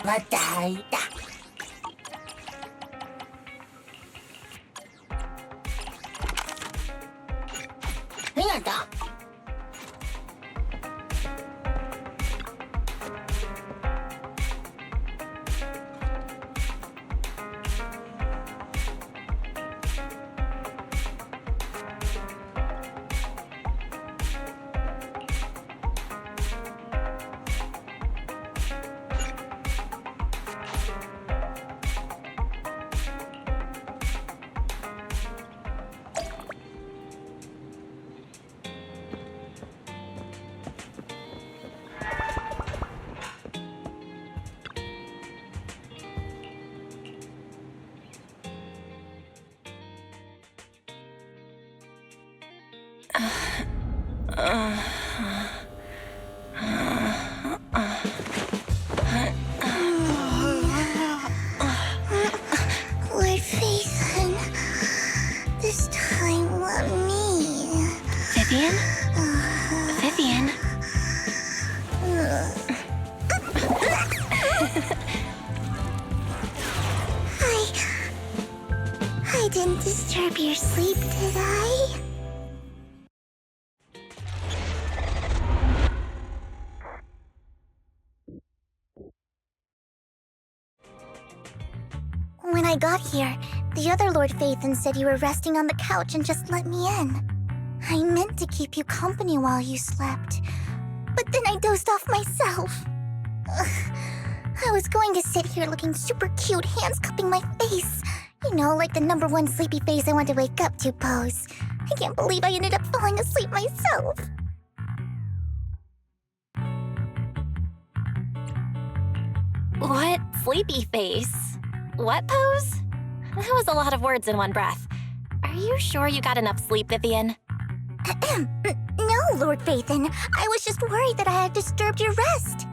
Matay-ta. Hinata. Lord Phaethon, this time let me. Vivian? Vivian? I didn't disturb your sleep, did I? When I got here, the other Lord Phaethon said you were resting on the couch and just let me in. I meant to keep you company while you slept, but then I dozed off myself. Ugh. I was going to sit here looking super cute, hands cupping my face. You know, like the #1 sleepy face I want to wake up to pose. I can't believe I ended up falling asleep myself. What sleepy face? What pose? That was a lot of words in one breath. Are you sure you got enough sleep, Vivian? No, Lord Phaethon. I was just worried that I had disturbed your rest.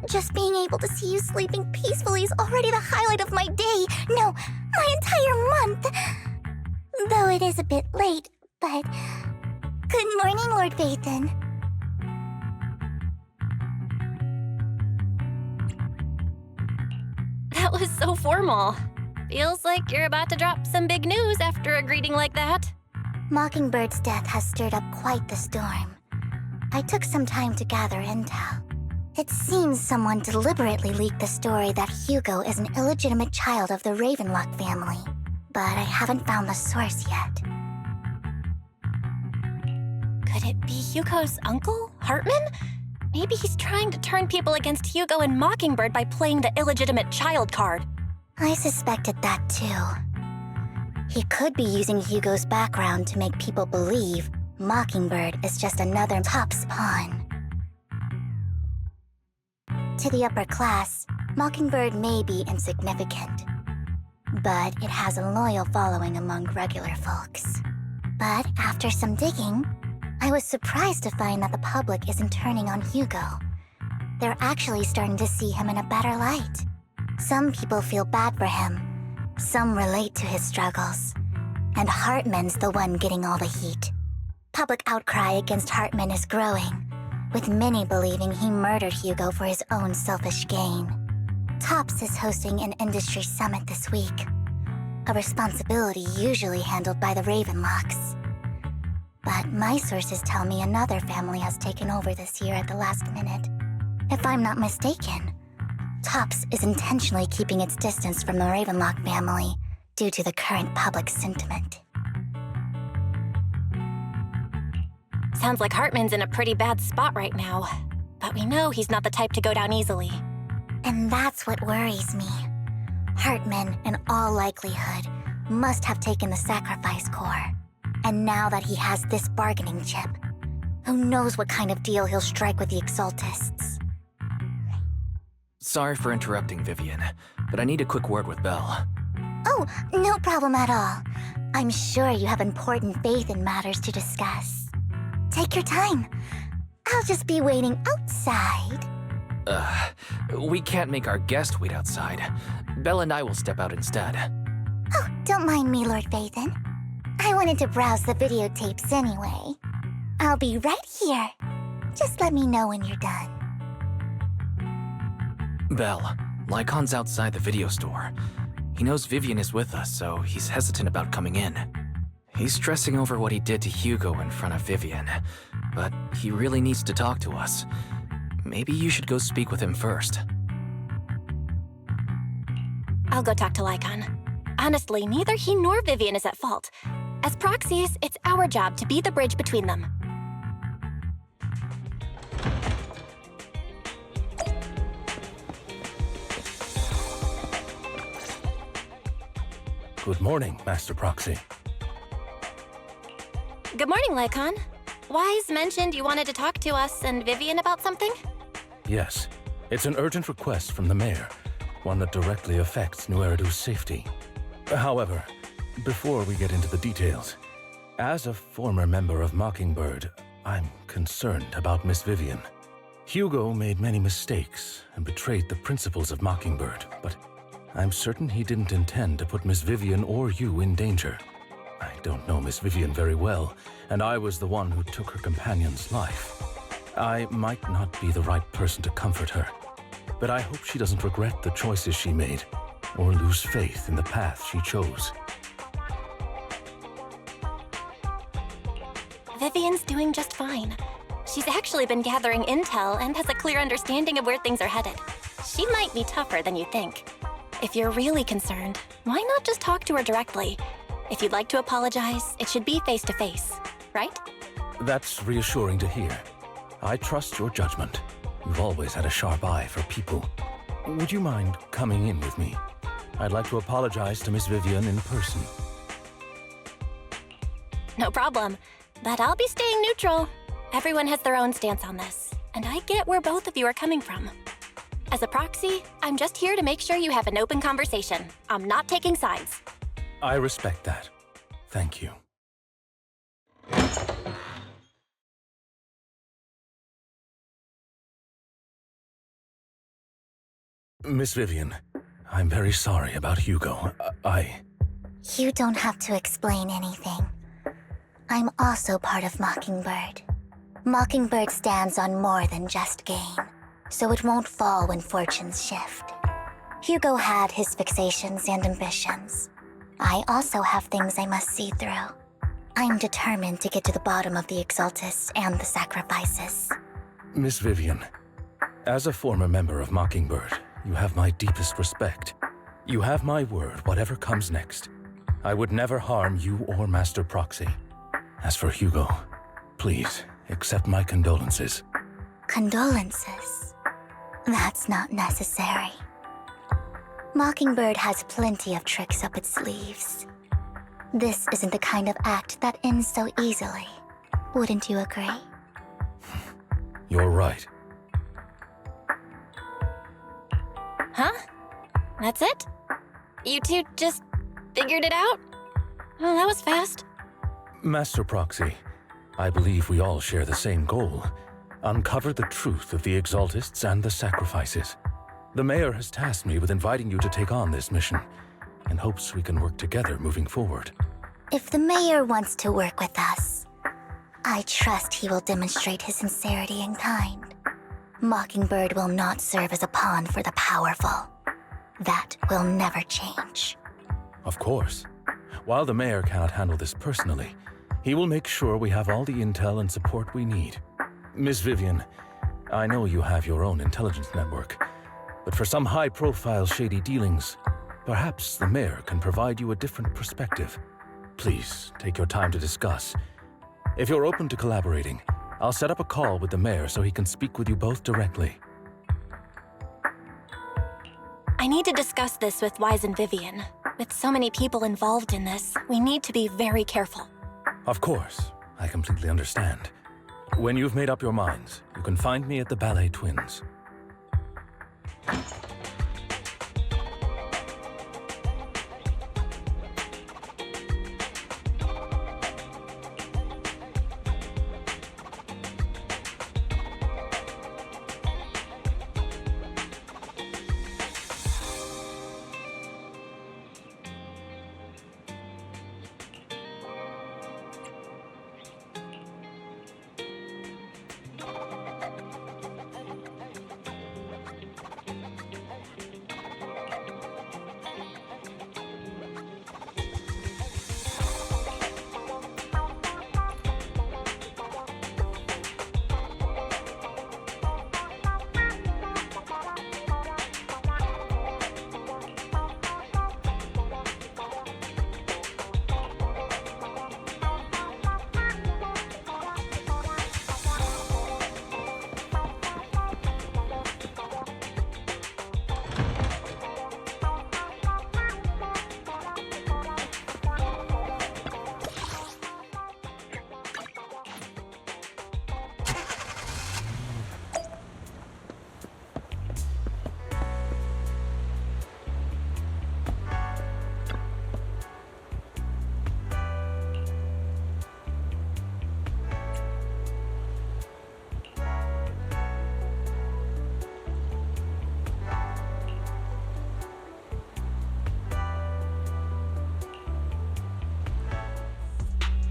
Just being able to see you sleeping peacefully is already the highlight of my day. No, my entire month. Though it is a bit late, but... Good morning, Lord Phaethon. That was so formal. Feels like you're about to drop some big news after a greeting like that. Mockingbird's death has stirred up quite the storm. I took some time to gather intel. It seems someone deliberately leaked the story that Hugo is an illegitimate child of the Ravenlock family, but I haven't found the source yet. Could it be Hugo's uncle, Hartman? Maybe he's trying to turn people against Hugo and Mockingbird by playing the illegitimate child card. I suspected that too. He could be using Hugo's background to make people believe Mockingbird is just another Top's pawn. To the upper class, Mockingbird may be insignificant, but it has a loyal following among regular folks. But after some digging, I was surprised to find that the public isn't turning on Hugo. They're actually starting to see him in a better light. Some people feel bad for him, some relate to his struggles, and Hartman's the one getting all the heat. Public outcry against Hartman is growing, with many believing he murdered Hugo for his own selfish gain. Tops is hosting an industry summit this week, a responsibility usually handled by the Ravenlocks. But my sources tell me another family has taken over this year at the last minute. If I'm not mistaken, Tops is intentionally keeping its distance from the Ravenlock family due to the current public sentiment. Sounds like Hartman's in a pretty bad spot right now. But we know he's not the type to go down easily. And that's what worries me. Hartman, in all likelihood, must have taken the sacrifice core. And now that he has this bargaining chip, who knows what kind of deal he'll strike with the Exaltists. Sorry for interrupting, Vivian, but I need a quick word with Belle. Oh, no problem at all. I'm sure you have important faith in matters to discuss. Take your time. I'll just be waiting outside. We can't make our guest wait outside. Belle and I will step out instead. Oh, don't mind me, Lord Phaethon. I wanted to browse the videotapes anyway. I'll be right here. Just let me know when you're done. Belle, Lycaon's outside the video store. He knows Vivian is with us, so he's hesitant about coming in. He's stressing over what he did to Hugo in front of Vivian, but he really needs to talk to us. Maybe you should go speak with him first. I'll go talk to Lycaon. Honestly, neither he nor Vivian is at fault. As proxies, it's our job to be the bridge between them. Good morning, Master Proxy. Good morning, Lycaon. Wise mentioned you wanted to talk to us and Vivian about something? Yes, it's an urgent request from the mayor, one that directly affects Nueva Eridu's safety. However, before we get into the details, as a former member of Mockingbird, I'm concerned about Miss Vivian. Hugo made many mistakes and betrayed the principles of Mockingbird, but I'm certain he didn't intend to put Miss Vivian or you in danger. I don't know Miss Vivian very well, and I was the one who took her companion's life. I might not be the right person to comfort her, but I hope she doesn't regret the choices she made or lose faith in the path she chose. Vivian's doing just fine. She's actually been gathering intel and has a clear understanding of where things are headed. She might be tougher than you think. If you're really concerned, why not just talk to her directly? If you'd like to apologize, it should be face-to-face, right? That's reassuring to hear. I trust your judgment. You've always had a sharp eye for people. Would you mind coming in with me? I'd like to apologize to Miss Vivian in person. No problem. But I'll be staying neutral. Everyone has their own stance on this, and I get where both of you are coming from. As a proxy, I'm just here to make sure you have an open conversation. I'm not taking sides. I respect that. Thank you. Miss Vivian, I'm very sorry about Hugo. You don't have to explain anything. I'm also part of Mockingbird. Mockingbird stands on more than just gain, so it won't fall when fortunes shift. Hugo had his fixations and ambitions. I also have things I must see through. I'm determined to get to the bottom of the Exaltists and the sacrifices. Miss Vivian, as a former member of Mockingbird, you have my deepest respect. You have my word, whatever comes next. I would never harm you or Master Proxy. As for Hugo, please accept my condolences. Condolences? That's not necessary. Mockingbird has plenty of tricks up its sleeves. This isn't the kind of act that ends so easily. Wouldn't you agree? You're right. Huh? That's it? You two just figured it out? Oh, that was fast. Master Proxy, I believe we all share the same goal. Uncover the truth of the Exaltists and the sacrifices. The mayor has tasked me with inviting you to take on this mission, and hopes we can work together moving forward. If the mayor wants to work with us, I trust he will demonstrate his sincerity in kind. Mockingbird will not serve as a pawn for the powerful. That will never change. Of course. While the mayor cannot handle this personally, he will make sure we have all the intel and support we need. Miss Vivian, I know you have your own intelligence network, but for some high-profile shady dealings, perhaps the mayor can provide you a different perspective. Please, take your time to discuss. If you're open to collaborating, I'll set up a call with the mayor so he can speak with you both directly. I need to discuss this with Wise and Vivian. With so many people involved in this, we need to be very careful. Of course, I completely understand. When you've made up your minds, you can find me at the Ballet Twins.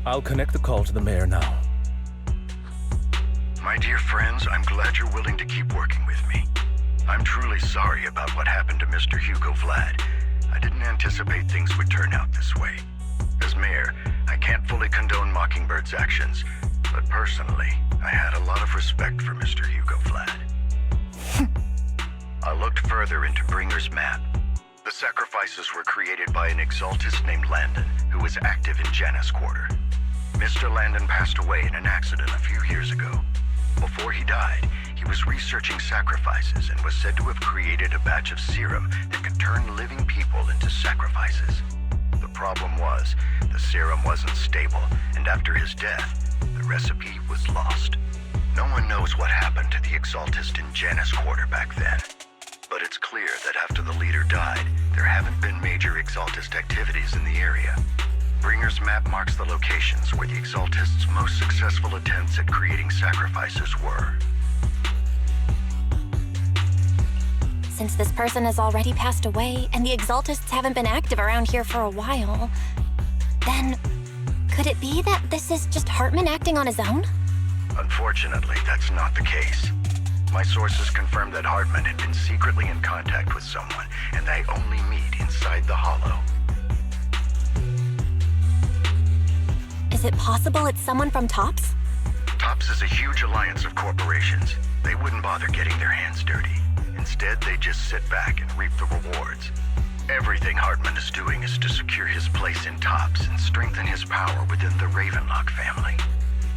I'll connect the call to the mayor now. My dear friends, I'm glad you're willing to keep working with me. I'm truly sorry about what happened to Mr. Hugo Vlad. I didn't anticipate things would turn out this way. As mayor, I can't fully condone Mockingbird's actions, but personally, I had a lot of respect for Mr. Hugo Vlad. I looked further into Bringer's map. The sacrifices were created by an exaltist named Landon, who was active in Janus Quarter. Mr. Landon passed away in an accident a few years ago. Before he died, he was researching sacrifices and was said to have created a batch of serum that could turn living people into sacrifices. The problem was, the serum wasn't stable, and after his death, the recipe was lost. No one knows what happened to the exaltist in Janus Quarter back then. But it's clear that after the leader died, there haven't been major exaltist activities in the area. Bringer's map marks the locations where the exaltists' most successful attempts at creating sacrifices were. Since this person has already passed away, and the exaltists haven't been active around here for a while, then could it be that this is just Hartman acting on his own? Unfortunately, that's not the case. My sources confirmed that Hartman had been secretly in contact with someone, and they only meet inside the Hollow. Is it possible it's someone from TOPS? TOPS is a huge alliance of corporations. They wouldn't bother getting their hands dirty. Instead, they just sit back and reap the rewards. Everything Hartman is doing is to secure his place in TOPS and strengthen his power within the Ravenlock family.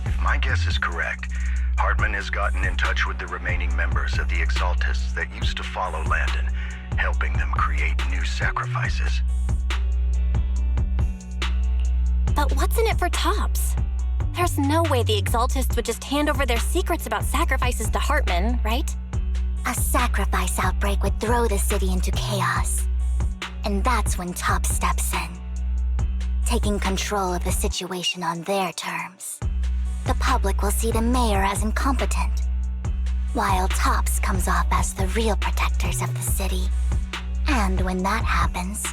If my guess is correct, Hartman has gotten in touch with the remaining members of the exaltists that used to follow Landon, helping them create new sacrifices. But what's in it for TOPS? There's no way the exaltists would just hand over their secrets about sacrifices to Hartman, right? A sacrifice outbreak would throw the city into chaos. And that's when TOPS steps in, taking control of the situation on their terms. The public will see the mayor as incompetent, while TOPS comes off as the real protectors of the city. And when that happens,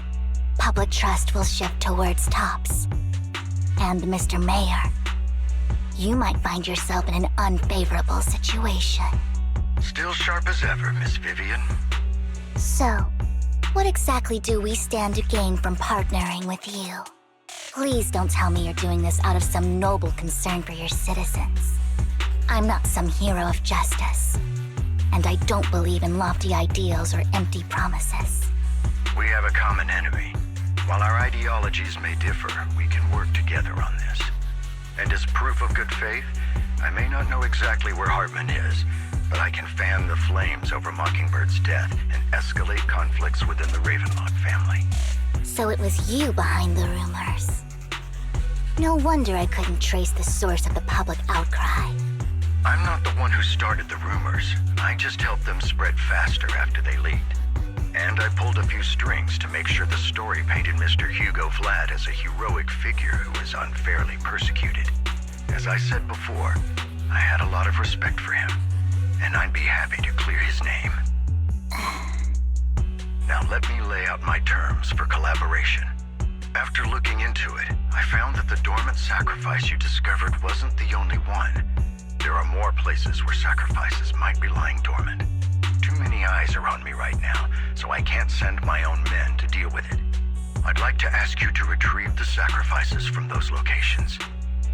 public trust will shift towards TOPS. And Mr. Mayor, you might find yourself in an unfavorable situation. Still sharp as ever, Miss Vivian. So, what exactly do we stand to gain from partnering with you? Please don't tell me you're doing this out of some noble concern for your citizens. I'm not some hero of justice, and I don't believe in lofty ideals or empty promises. We have a common enemy. While our ideologies may differ, we can work together on this. And as proof of good faith, I may not know exactly where Hartman is, but I can fan the flames over Mockingbird's death and escalate conflicts within the Ravenlock family. So it was you behind the rumors. No wonder I couldn't trace the source of the public outcry. I'm not the one who started the rumors. I just helped them spread faster after they leaked. And I pulled a few strings to make sure the story painted Mr. Hugo Vlad as a heroic figure who was unfairly persecuted. As I said before, I had a lot of respect for him, and I'd be happy to clear his name. Now let me lay out my terms for collaboration. After looking into it, I found that the dormant sacrifice you discovered wasn't the only one. There are more places where sacrifices might be lying dormant. Too many eyes are on me right now, so I can't send my own men to deal with it. I'd like to ask you to retrieve the sacrifices from those locations.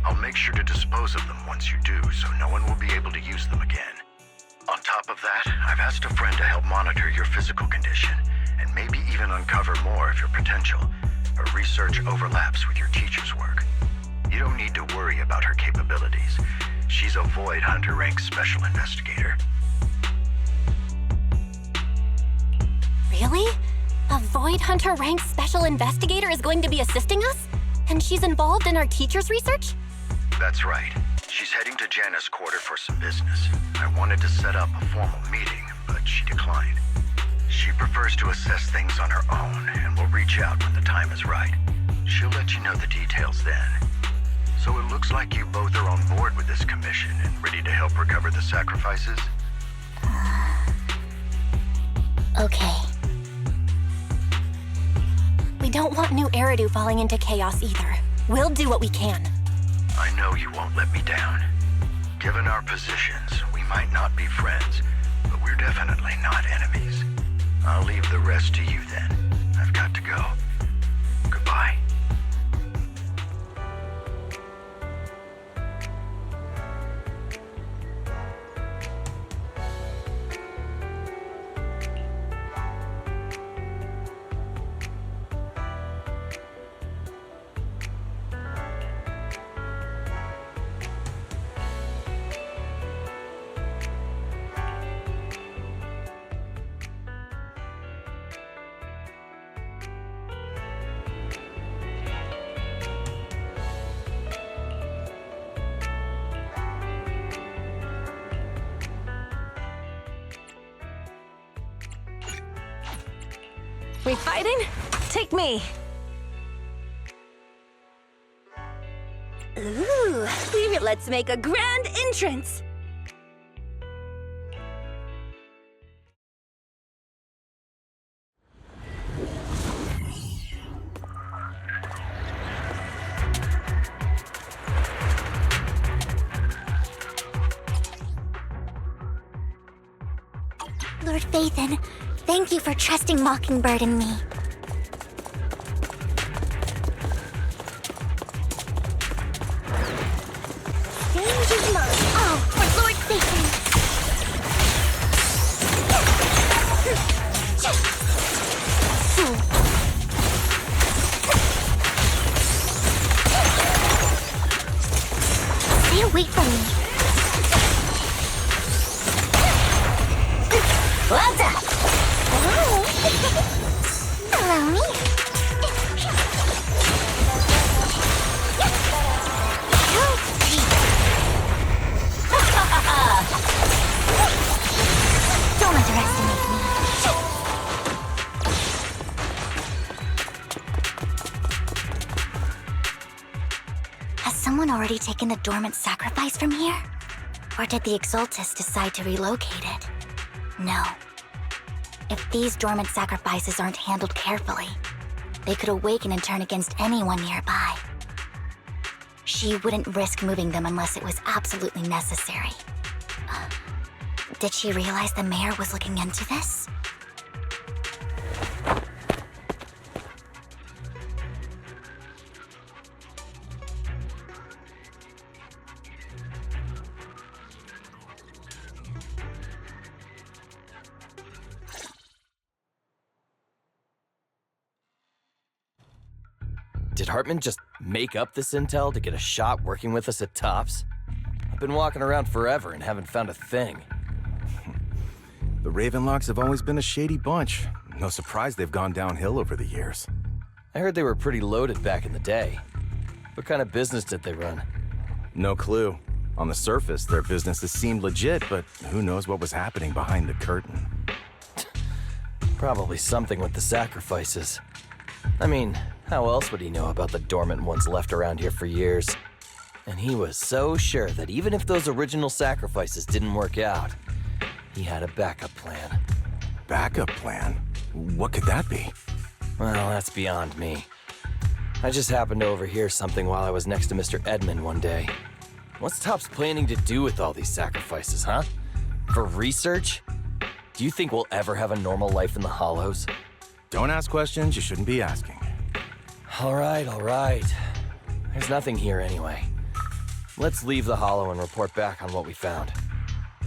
I'll make sure to dispose of them once you do, so no one will be able to use them again. On top of that, I've asked a friend to help monitor your physical condition, and maybe even uncover more of your potential. Her research overlaps with your teacher's work. You don't need to worry about her capabilities. She's a Void Hunter rank special investigator. Really? A Void Hunter ranked special investigator is going to be assisting us? And she's involved in our teacher's research? That's right. She's heading to Janus Quarter for some business. I wanted to set up a formal meeting, but she declined. She prefers to assess things on her own, and will reach out when the time is right. She'll let you know the details then. So it looks like you both are on board with this commission and ready to help recover the sacrifices? Okay. We don't want New Eridu falling into chaos either. We'll do what we can. I know you won't let me down. Given our positions, we might not be friends, but we're definitely not enemies. I'll leave the rest to you then. I've got to go. Goodbye. We fighting? Take me. Ooh, let's make a grand entrance. Lord Phaethon, thank you for trusting Mockingbird and me. Danger's mine. Oh, for Lord Phaethon! Stay away from me. Well done. Hello, me. Don't underestimate me. Has someone already taken the dormant sacrifice from here? Or did the Exaltus decide to relocate it? No. If these dormant sacrifices aren't handled carefully, they could awaken and turn against anyone nearby. She wouldn't risk moving them unless it was absolutely necessary. Did she realize the mayor was looking into this? Did Hartman just make up this intel to get a shot working with us at Tops? I've been walking around forever and haven't found a thing. The Ravenlocks have always been a shady bunch. No surprise they've gone downhill over the years. I heard they were pretty loaded back in the day. What kind of business did they run? No clue. On the surface, their businesses seemed legit, but who knows what was happening behind the curtain. Probably something with the sacrifices. I mean, how else would he know about the dormant ones left around here for years? And he was so sure that even if those original sacrifices didn't work out, he had a backup plan. Backup plan? What could that be? Well, that's beyond me. I just happened to overhear something while I was next to Mr. Edmund one day. What's Tops planning to do with all these sacrifices, huh? For research? Do you think we'll ever have a normal life in the Hollows? Don't ask questions you shouldn't be asking. All right. There's nothing here anyway. Let's leave the Hollow and report back on what we found.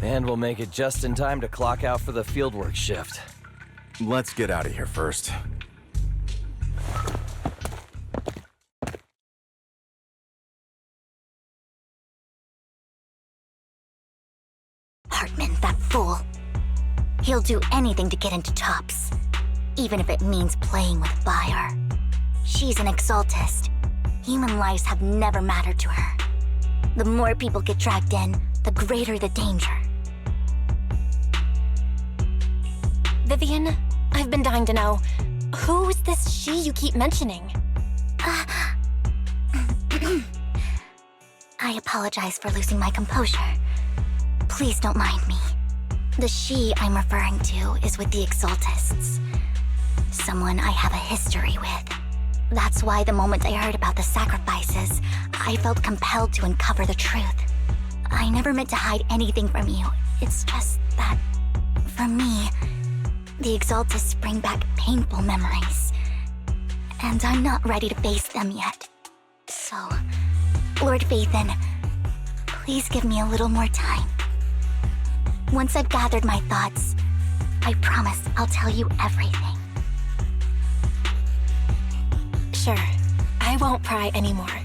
And we'll make it just in time to clock out for the fieldwork shift. Let's get out of here first. Hartman, that fool. He'll do anything to get into Tops, even if it means playing with fire. She's an Exaltist. Human lives have never mattered to her. The more people get dragged in, the greater the danger. Vivian, I've been dying to know, who's this she you keep mentioning? I apologize for losing my composure. Please don't mind me. The she I'm referring to is with the Exaltists. Someone I have a history with. That's why the moment I heard about the sacrifices, I felt compelled to uncover the truth. I never meant to hide anything from you. It's just that, for me, the Exaltists bring back painful memories. And I'm not ready to face them yet. So, Lord Vathan, please give me a little more time. Once I've gathered my thoughts, I promise I'll tell you everything. Sure, I won't pry anymore.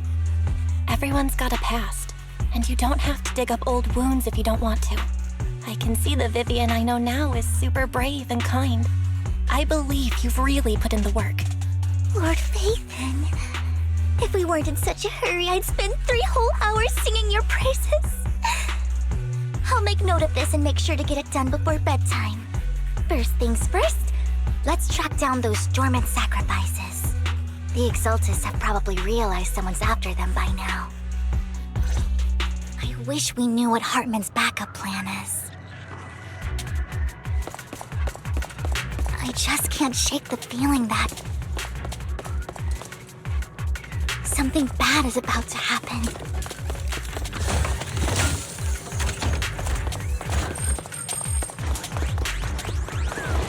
Everyone's got a past, and you don't have to dig up old wounds if you don't want to. I can see the Vivian I know now is super brave and kind. I believe you've really put in the work. Lord Vathan, if we weren't in such a hurry, I'd spend 3 whole hours singing your praises. I'll make note of this and make sure to get it done before bedtime. First things first, let's track down those dormant sacrifices. The Exaltists have probably realized someone's after them by now. I wish we knew what Hartman's backup plan is. I just can't shake the feeling that something bad is about to happen.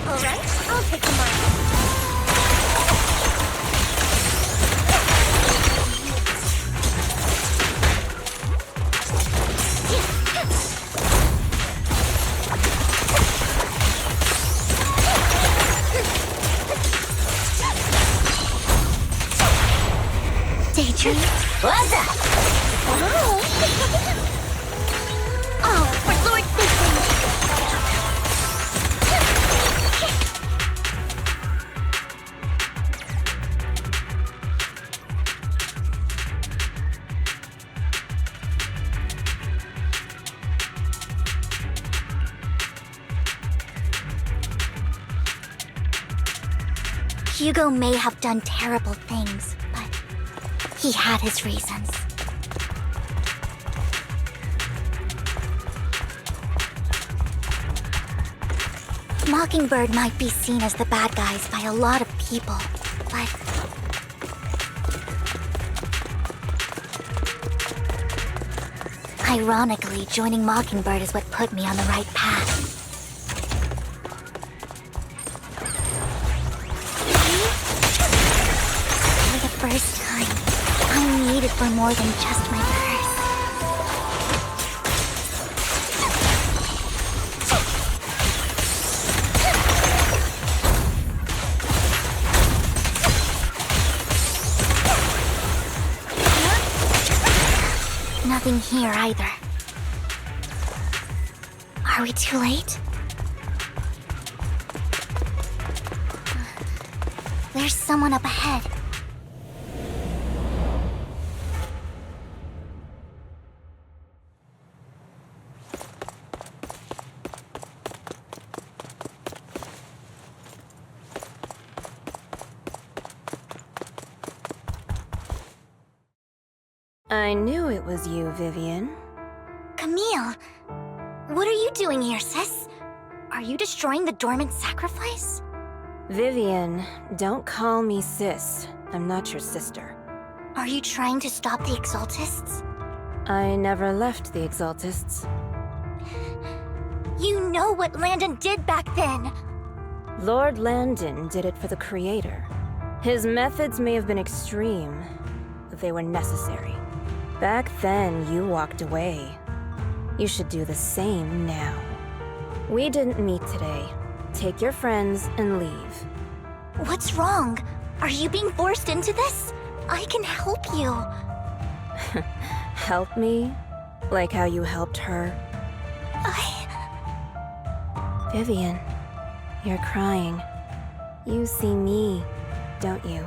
All right, I'll take the mark. Daydream? What's up? Oh, for Lord Vathan! Hugo may have done terrible things, but he had his reasons. Mockingbird might be seen as the bad guys by a lot of people, but ironically, joining Mockingbird is what put me on the right path. For the first time, I'm needed for more than just my purse. Nothing here either. Are we too late? There's someone up ahead. I knew it was you, Vivian. Camille, what are you doing here, sis? Are you destroying the dormant sacrifice? Vivian, don't call me sis. I'm not your sister. Are you trying to stop the Exaltists? I never left the Exaltists. You know what Landon did back then! Lord Landon did it for the Creator. His methods may have been extreme, but they were necessary. Back then, you walked away. You should do the same now. We didn't meet today. Take your friends and leave. What's wrong? Are you being forced into this? I can help you. Help me? Like how you helped her? Vivian, you're crying. You see me, don't you?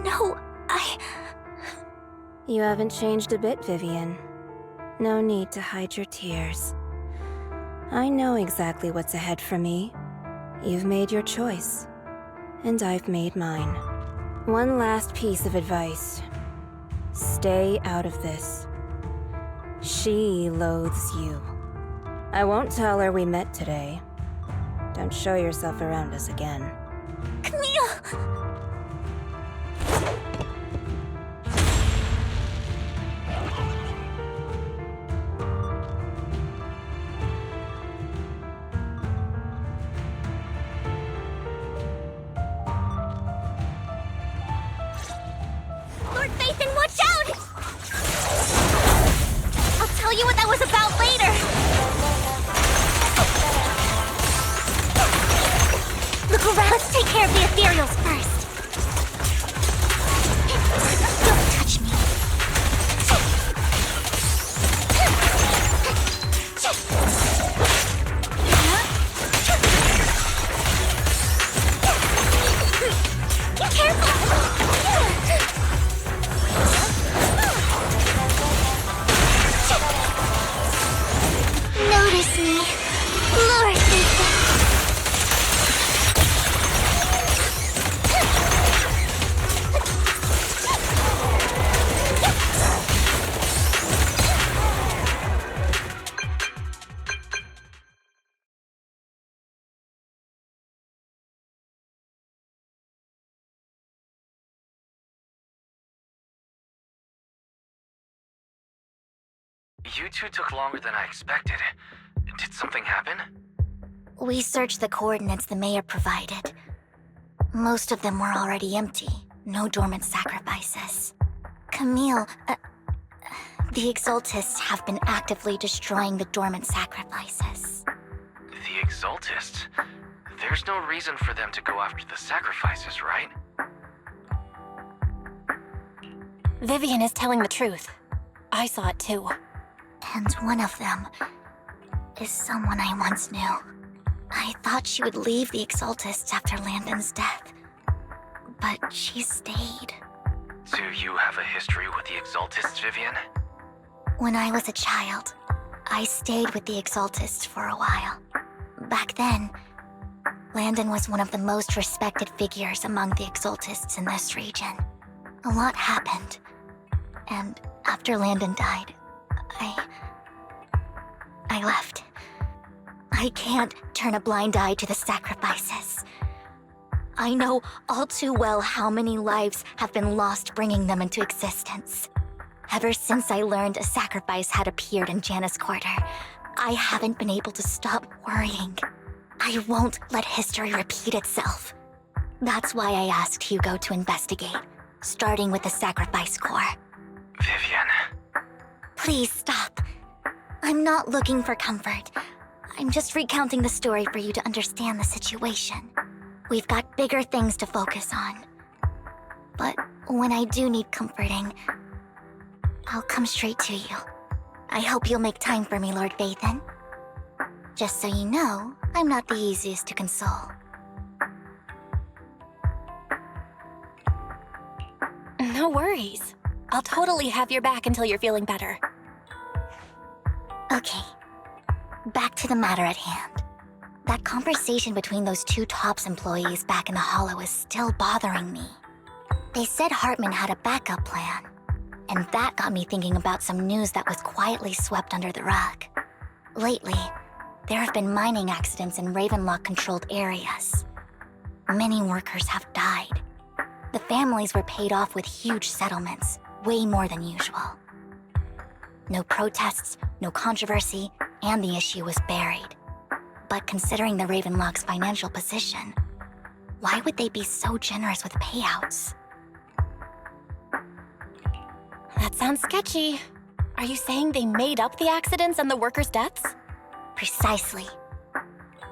No, You haven't changed a bit, Vivian. No need to hide your tears. I know exactly what's ahead for me. You've made your choice, and I've made mine. One last piece of advice. Stay out of this. She loathes you. I won't tell her we met today. Don't show yourself around us again. Camille! materials first. Don't touch me. Notice me, Lord Nathan. You two took longer than I expected. Did something happen? We searched the coordinates the mayor provided. Most of them were already empty. No dormant sacrifices. Camille, the Exaltists have been actively destroying the dormant sacrifices. The Exaltists? There's no reason for them to go after the sacrifices, right? Vivian is telling the truth. I saw it too. And one of them is someone I once knew. I thought she would leave the Exaltists after Landon's death, but she stayed. Do you have a history with the Exaltists, Vivian? When I was a child, I stayed with the Exaltists for a while. Back then, Landon was one of the most respected figures among the Exaltists in this region. A lot happened, and after Landon died, I left. I can't turn a blind eye to the sacrifices. I know all too well how many lives have been lost bringing them into existence. Ever since I learned a sacrifice had appeared in Janna's quarter, I haven't been able to stop worrying. I won't let history repeat itself. That's why I asked Hugo to investigate, starting with the sacrifice core. Vivian. Please stop. I'm not looking for comfort. I'm just recounting the story for you to understand the situation. We've got bigger things to focus on. But when I do need comforting, I'll come straight to you. I hope you'll make time for me, Lord Vathan. Just so you know, I'm not the easiest to console. No worries. I'll totally have your back until you're feeling better. Okay, back to the matter at hand. That conversation between those two TOPS employees back in the Hollow is still bothering me. They said Hartman had a backup plan, and that got me thinking about some news that was quietly swept under the rug. Lately, there have been mining accidents in Ravenlock-controlled areas. Many workers have died. The families were paid off with huge settlements, way more than usual. No protests, no controversy, and the issue was buried. But considering the Ravenlock's financial position, why would they be so generous with payouts? That sounds sketchy. Are you saying they made up the accidents and the workers' deaths? Precisely.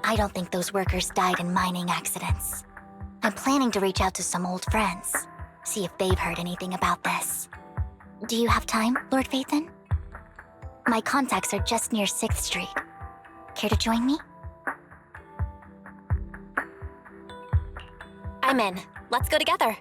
I don't think those workers died in mining accidents. I'm planning to reach out to some old friends, see if they've heard anything about this. Do you have time, Lord Vathan? My contacts are just near 6th Street. Care to join me? I'm in. Let's go together.